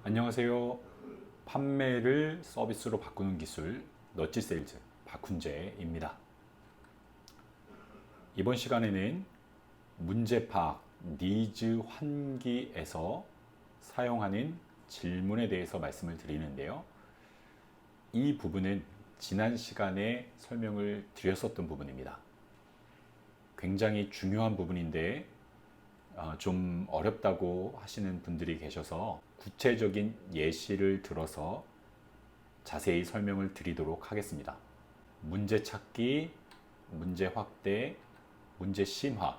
안녕하세요. 판매를 서비스로 바꾸는 기술 너치세일즈 박훈재입니다. 이번 시간에는 문제 파악, 니즈 환기에서 사용하는 질문에 대해서 말씀을 드리는데요. 이 부분은 지난 시간에 설명을 드렸었던 부분입니다. 굉장히 중요한 부분인데 좀 어렵다고 하시는 분들이 계셔서 구체적인 예시를 들어서 자세히 설명을 드리도록 하겠습니다. 문제 찾기, 문제 확대, 문제 심화,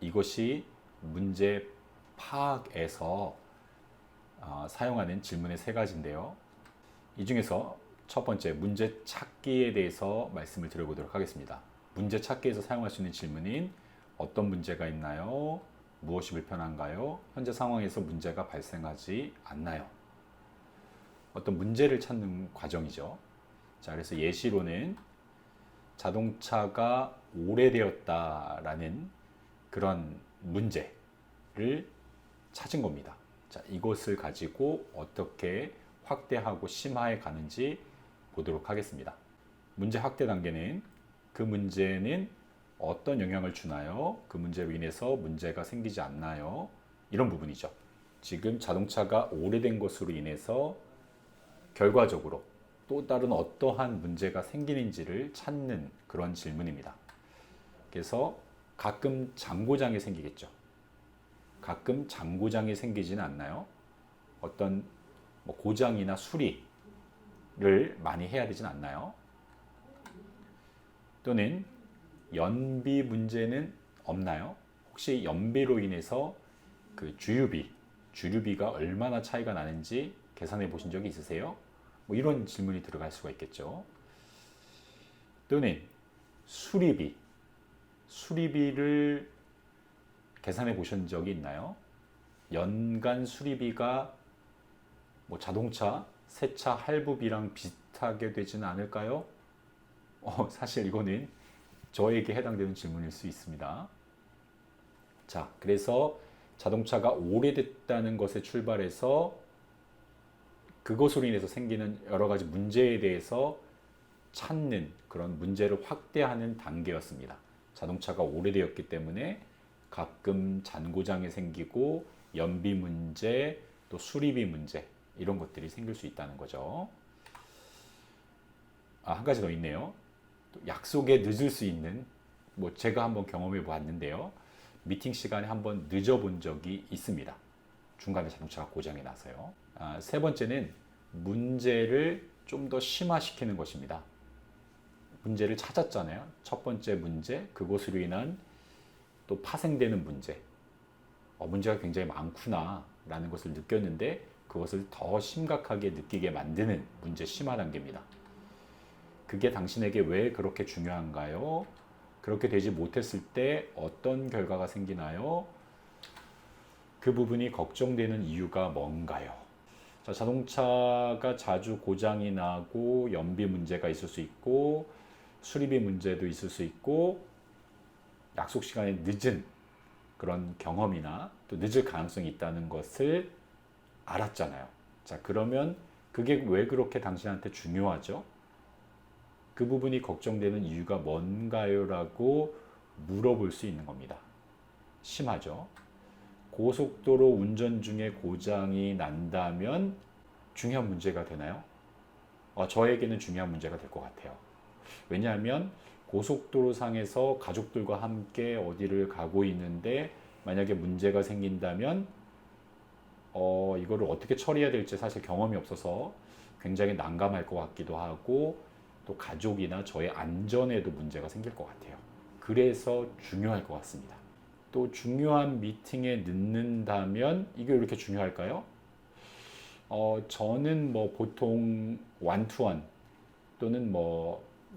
이것이 문제 파악에서 사용하는 질문의 세 가지인데요. 이 중에서 첫 번째 문제 찾기에 대해서 말씀을 드려보도록 하겠습니다. 문제 찾기에서 사용할 수 있는 질문인 어떤 문제가 있나요? 무엇이 불편한가요? 현재 상황에서 문제가 발생하지 않나요? 어떤 문제를 찾는 과정이죠. 자, 그래서 예시로는 자동차가 오래되었다라는 그런 문제를 찾은 겁니다. 자, 이것을 가지고 어떻게 확대하고 심화해 가는지 보도록 하겠습니다. 문제 확대 단계는 그 문제는 어떤 영향을 주나요? 그 문제로 인해서 문제가 생기지 않나요? 이런 부분이죠. 지금 자동차가 오래된 것으로 인해서 결과적으로 또 다른 어떠한 문제가 생기는지를 찾는 그런 질문입니다. 그래서 가끔 잔고장이 생기겠죠. 가끔 잔고장이 생기지는 않나요? 어떤 고장이나 수리를 많이 해야 되진 않나요? 또는 연비 문제는 없나요? 혹시 연비로 인해서 그 주류비가 얼마나 차이가 나는지 계산해 보신 적이 있으세요? 이런 질문이 들어갈 수가 있겠죠. 또는 수리비를 계산해 보신 적이 있나요? 연간 수리비가 자동차 세차 할부비랑 비슷하게 되지는 않을까요? 사실 이거는 저에게 해당되는 질문일 수 있습니다. 자, 그래서 자동차가 오래됐다는 것에 출발해서 그것으로 인해서 생기는 여러 가지 문제에 대해서 찾는 그런 문제를 확대하는 단계였습니다. 자동차가 오래되었기 때문에 가끔 잔고장이 생기고 연비 문제, 또 수리비 문제 이런 것들이 생길 수 있다는 거죠. 한 가지 더 있네요. 약속에 늦을 수 있는, 제가 한번 경험해 보았는데요. 미팅 시간에 한번 늦어본 적이 있습니다. 중간에 자동차가 고장이 나서요. 세 번째는 문제를 좀 더 심화시키는 것입니다. 문제를 찾았잖아요. 첫 번째 문제, 그것으로 인한 또 파생되는 문제. 문제가 굉장히 많구나 라는 것을 느꼈는데 그것을 더 심각하게 느끼게 만드는 문제 심화 단계입니다. 그게 당신에게 왜 그렇게 중요한가요? 그렇게 되지 못했을 때 어떤 결과가 생기나요? 그 부분이 걱정되는 이유가 뭔가요? 자, 자동차가 자주 고장이 나고 연비 문제가 있을 수 있고 수리비 문제도 있을 수 있고 약속 시간에 늦은 그런 경험이나 또 늦을 가능성이 있다는 것을 알았잖아요. 자, 그러면 그게 왜 그렇게 당신한테 중요하죠? 그 부분이 걱정되는 이유가 뭔가요? 라고 물어볼 수 있는 겁니다. 심하죠. 고속도로 운전 중에 고장이 난다면 중요한 문제가 되나요? 저에게는 중요한 문제가 될 것 같아요. 왜냐하면 고속도로 상에서 가족들과 함께 어디를 가고 있는데 만약에 문제가 생긴다면 이거를 어떻게 처리해야 될지 사실 경험이 없어서 굉장히 난감할 것 같기도 하고 또 가족이나 저의 안전에도 문제가 생길 것 같아요. 그래서 중요할 것 같습니다. 또 중요한 미팅에 늦는다면 이게 왜 이렇게 중요할까요? 저는 보통 원투원 또는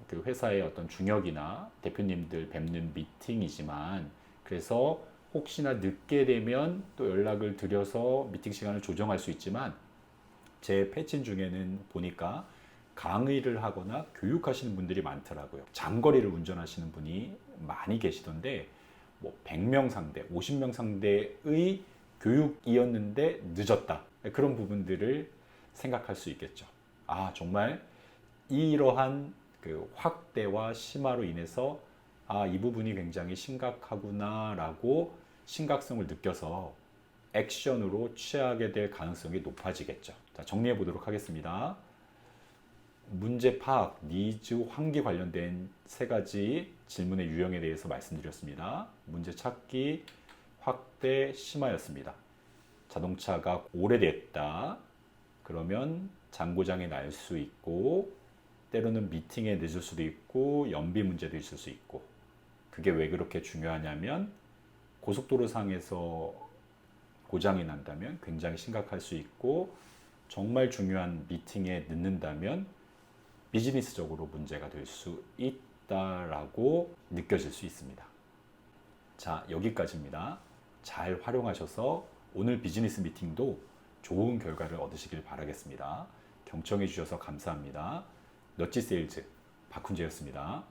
그 회사의 어떤 중역이나 대표님들 뵙는 미팅이지만 그래서 혹시나 늦게 되면 또 연락을 드려서 미팅 시간을 조정할 수 있지만 제 패친 중에는 보니까 강의를 하거나 교육하시는 분들이 많더라고요. 장거리를 운전하시는 분이 많이 계시던데 100명 상대, 50명 상대의 교육이었는데 늦었다. 그런 부분들을 생각할 수 있겠죠. 아, 정말 이러한 그 확대와 심화로 인해서 아, 이 부분이 굉장히 심각하구나라고 심각성을 느껴서 액션으로 취하게 될 가능성이 높아지겠죠. 자, 정리해 보도록 하겠습니다. 문제 파악, 니즈, 환기 관련된 세 가지 질문의 유형에 대해서 말씀드렸습니다. 문제 찾기, 확대, 심화였습니다. 자동차가 오래됐다. 그러면 잔고장이 날 수 있고 때로는 미팅에 늦을 수도 있고 연비 문제도 있을 수 있고 그게 왜 그렇게 중요하냐면 고속도로 상에서 고장이 난다면 굉장히 심각할 수 있고 정말 중요한 미팅에 늦는다면 비즈니스적으로 문제가 될 수 있다라고 느껴질 수 있습니다. 자, 여기까지입니다. 잘 활용하셔서 오늘 비즈니스 미팅도 좋은 결과를 얻으시길 바라겠습니다. 경청해 주셔서 감사합니다. 넛지 세일즈 박훈재였습니다.